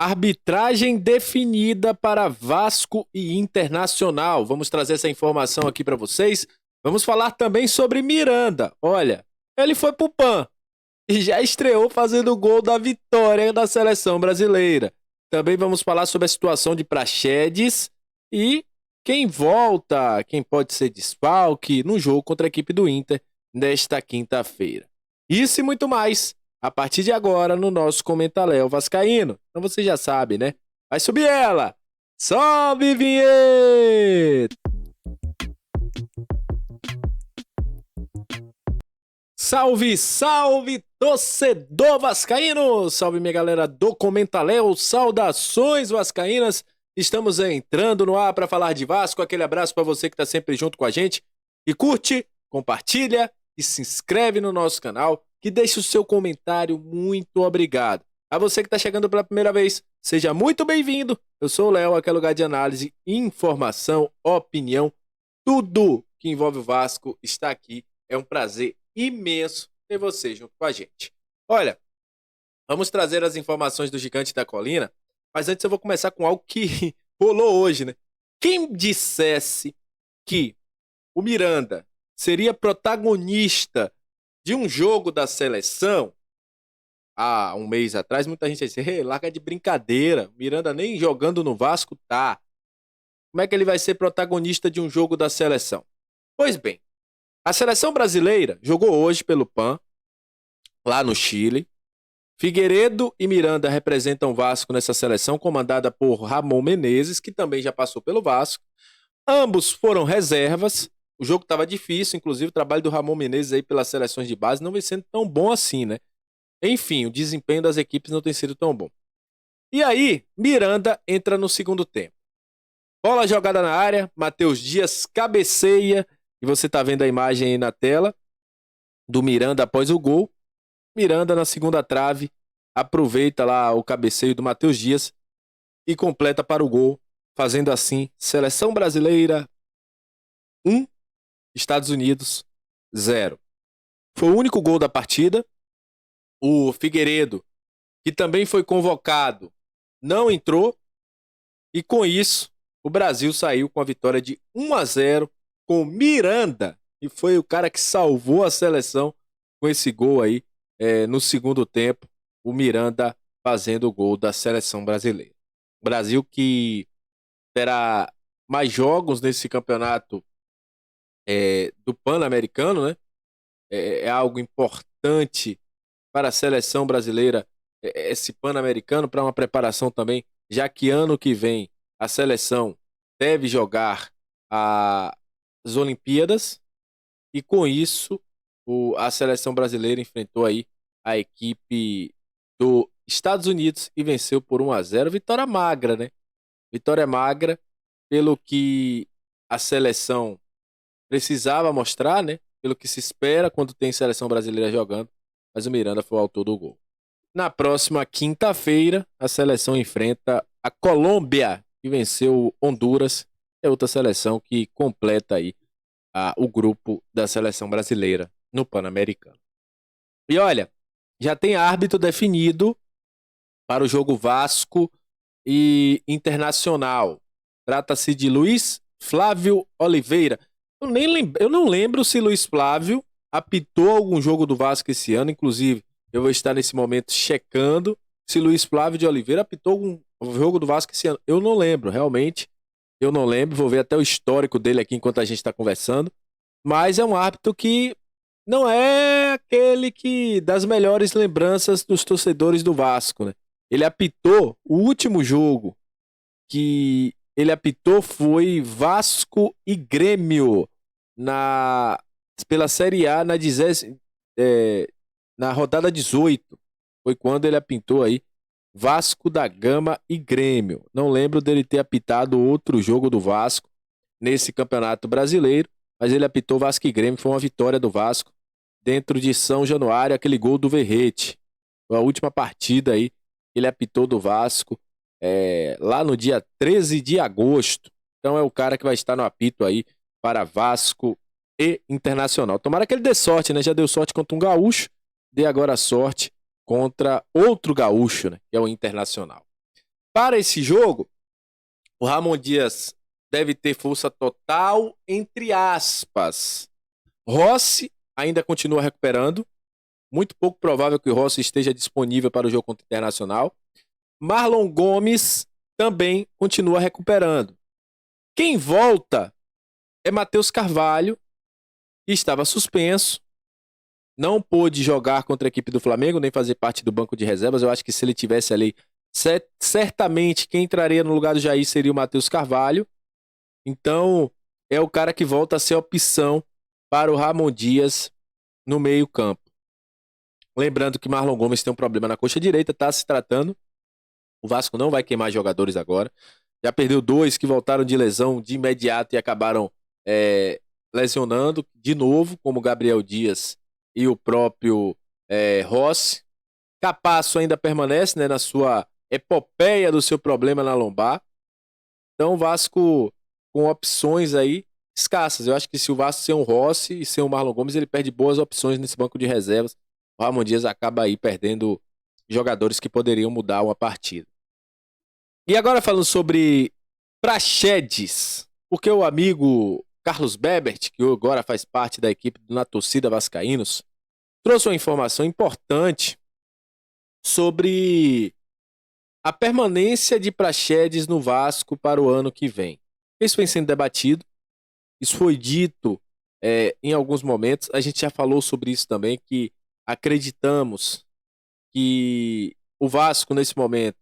Arbitragem definida para Vasco e Internacional. Vamos trazer essa informação aqui para vocês. Vamos falar também sobre Miranda. Olha, ele foi pro PAN e já estreou fazendo o gol da vitória da seleção brasileira. Também vamos falar sobre a situação de Praxedes e quem volta, quem pode ser desfalque no jogo contra a equipe do Inter nesta quinta-feira. Isso e muito mais a partir de agora no nosso Comentaléu Vascaíno. Então você já sabe, né? Vai subir ela! Sobe, vinheta! Salve, salve, torcedor vascaíno! Salve, minha galera do Comentaléu! Saudações vascaínas! Estamos entrando no ar para falar de Vasco. Aquele abraço para você que está sempre junto com a gente. E curte, compartilha e se inscreve no nosso canal, que deixa o seu comentário. Muito obrigado. A você que está chegando pela primeira vez, seja muito bem-vindo. Eu sou o Léo, aqui é lugar de análise, informação, opinião, tudo que envolve o Vasco está aqui. É um prazer imenso ter você junto com a gente. Olha, vamos trazer as informações do Gigante da Colina, mas antes eu vou começar com algo que rolou hoje, né? Quem dissesse que o Miranda seria protagonista de um jogo da seleção há um mês atrás, muita gente disse, hey, larga de brincadeira, Miranda nem jogando no Vasco tá. Como é que ele vai ser protagonista de um jogo da seleção? Pois bem, a seleção brasileira jogou hoje pelo PAN, lá no Chile. Figueiredo e Miranda representam o Vasco nessa seleção, comandada por Ramon Menezes, que também já passou pelo Vasco. Ambos foram reservas. O jogo estava difícil, inclusive o trabalho do Ramon Menezes aí pelas seleções de base não vem sendo tão bom assim, né? Enfim, o desempenho das equipes não tem sido tão bom. E aí, Miranda entra no segundo tempo. Bola jogada na área, Matheus Dias cabeceia, e você está vendo a imagem aí na tela do Miranda após o gol. Miranda na segunda trave, aproveita lá o cabeceio do Matheus Dias e completa para o gol, fazendo assim, seleção brasileira 1, Estados Unidos 0. Foi o único gol da partida. O Figueiredo, que também foi convocado, não entrou. E com isso, o Brasil saiu com a vitória de 1-0 com Miranda. E foi o cara que salvou a seleção com esse gol aí no segundo tempo. O Miranda fazendo o gol da seleção brasileira. O Brasil que terá mais jogos nesse campeonato do Pan-Americano, né? É algo importante para a seleção brasileira, esse Pan-Americano, para uma preparação também, já que ano que vem a seleção deve jogar as Olimpíadas, e com isso a seleção brasileira enfrentou aí a equipe dos Estados Unidos e venceu por 1-0. Vitória magra, né? Vitória magra, pelo que a seleção precisava mostrar, né? Pelo que se espera quando tem seleção brasileira jogando, mas o Miranda foi o autor do gol. Na próxima quinta-feira, a seleção enfrenta a Colômbia, que venceu Honduras. É outra seleção que completa aí o grupo da seleção brasileira no Pan-Americano. E olha, já tem árbitro definido para o jogo Vasco e Internacional. Trata-se de Luiz Flávio Oliveira. Eu não lembro se Luiz Flávio apitou algum jogo do Vasco esse ano. Inclusive, eu vou estar nesse momento checando se Luiz Flávio de Oliveira apitou algum jogo do Vasco esse ano. Eu não lembro, realmente. Eu não lembro. Vou ver até o histórico dele aqui enquanto a gente está conversando. Mas é um árbitro que não é aquele que das melhores lembranças dos torcedores do Vasco, né? Ele apitou o último jogo que ele apitou foi Vasco e Grêmio pela Série A na rodada 18. Foi quando ele apitou aí Vasco da Gama e Grêmio. Não lembro dele ter apitado outro jogo do Vasco nesse Campeonato Brasileiro, mas ele apitou Vasco e Grêmio, foi uma vitória do Vasco dentro de São Januário, aquele gol do Verrete. Foi a última partida aí que ele apitou do Vasco, lá no dia 13 de agosto. Então é o cara que vai estar no apito aí para Vasco e Internacional. Tomara que ele dê sorte, né? Já deu sorte contra um gaúcho, dê agora sorte contra outro gaúcho, né? Que é o Internacional. Para esse jogo, o Ramon Dias deve ter força total, entre aspas. Rossi ainda continua recuperando. Muito pouco provável que o Rossi esteja disponível para o jogo contra o Internacional. Marlon Gomes também continua recuperando. Quem volta é Matheus Carvalho, que estava suspenso. Não pôde jogar contra a equipe do Flamengo, nem fazer parte do banco de reservas. Eu acho que se ele tivesse ali, certamente quem entraria no lugar do Jair seria o Matheus Carvalho. Então, é o cara que volta a ser opção para o Ramon Dias no meio-campo. Lembrando que Marlon Gomes tem um problema na coxa direita, está se tratando. O Vasco não vai queimar jogadores agora. Já perdeu 2 que voltaram de lesão de imediato e acabaram lesionando de novo, como Gabriel Dias e o próprio Rossi. Capasso ainda permanece, né, na sua epopeia do seu problema na lombar. Então o Vasco com opções aí escassas. Eu acho que se o Vasco ser um Rossi e ser um Marlon Gomes, ele perde boas opções nesse banco de reservas. O Ramon Dias acaba aí perdendo jogadores que poderiam mudar uma partida. E agora falando sobre Praxedes, porque o amigo Carlos Bebert, que agora faz parte da equipe do Na Torcida Vascaínos, trouxe uma informação importante sobre a permanência de Praxedes no Vasco para o ano que vem. Isso vem sendo debatido, isso foi dito em alguns momentos, a gente já falou sobre isso também, que acreditamos que o Vasco, nesse momento,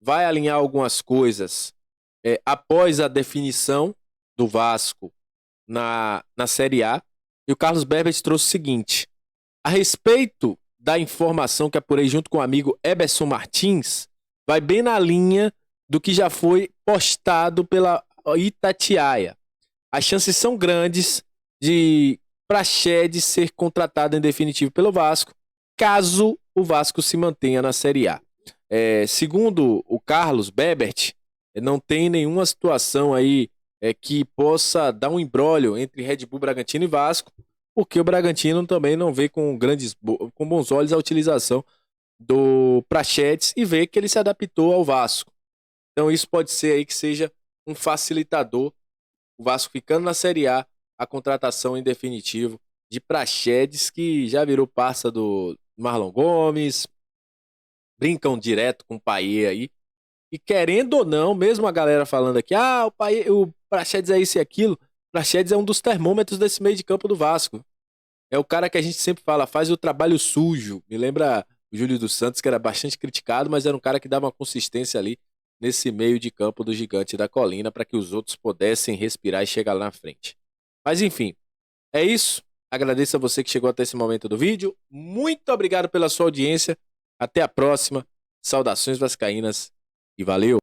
vai alinhar algumas coisas após a definição do Vasco na Série A. E o Carlos Berbert trouxe o seguinte: a respeito da informação que apurei junto com o amigo Eberson Martins, vai bem na linha do que já foi postado pela Itatiaia. As chances são grandes de Praxedes ser contratado em definitivo pelo Vasco, caso o Vasco se mantenha na Série A. Segundo o Carlos Bebert, não tem nenhuma situação aí que possa dar um imbróglio entre Red Bull Bragantino e Vasco, porque o Bragantino também não vê com bons olhos a utilização do Praxedes e vê que ele se adaptou ao Vasco. Então isso pode ser aí que seja um facilitador, o Vasco ficando na Série A contratação em definitivo de Praxedes, que já virou parça do Marlon Gomes, brincam direto com o Payet aí. E querendo ou não, mesmo a galera falando aqui, o Praxedes é isso e aquilo, Praxedes é um dos termômetros desse meio de campo do Vasco. É o cara que a gente sempre fala, faz o trabalho sujo. Me lembra o Júlio dos Santos, que era bastante criticado, mas era um cara que dava uma consistência ali nesse meio de campo do Gigante da Colina para que os outros pudessem respirar e chegar lá na frente. Mas enfim, é isso. Agradeço a você que chegou até esse momento do vídeo. Muito obrigado pela sua audiência. Até a próxima. Saudações vascaínas e valeu!